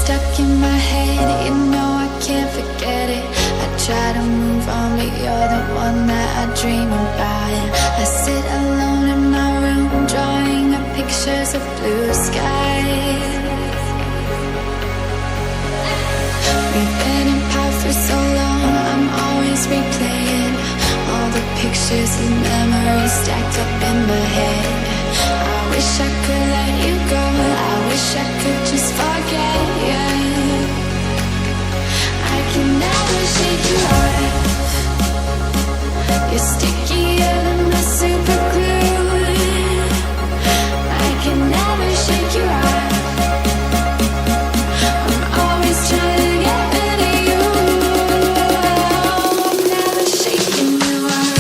Stuck in my head, you know I can't forget it. I try to move on, but you're the one that I dream about. I sit alone in my room, drawing up pictures of blue skies. We've been apart for so long, I'm always replaying all the pictures and memories stacked up in my head. I wish I could let you go, I wish I could just forget you. I can never shake you off. You're stickier than my super glue. I can never shake you off. I'm always trying to get rid of you. I'm never shaking you off.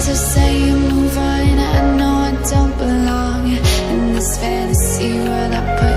So say you move on, I know I don't belong in this fantasy world I put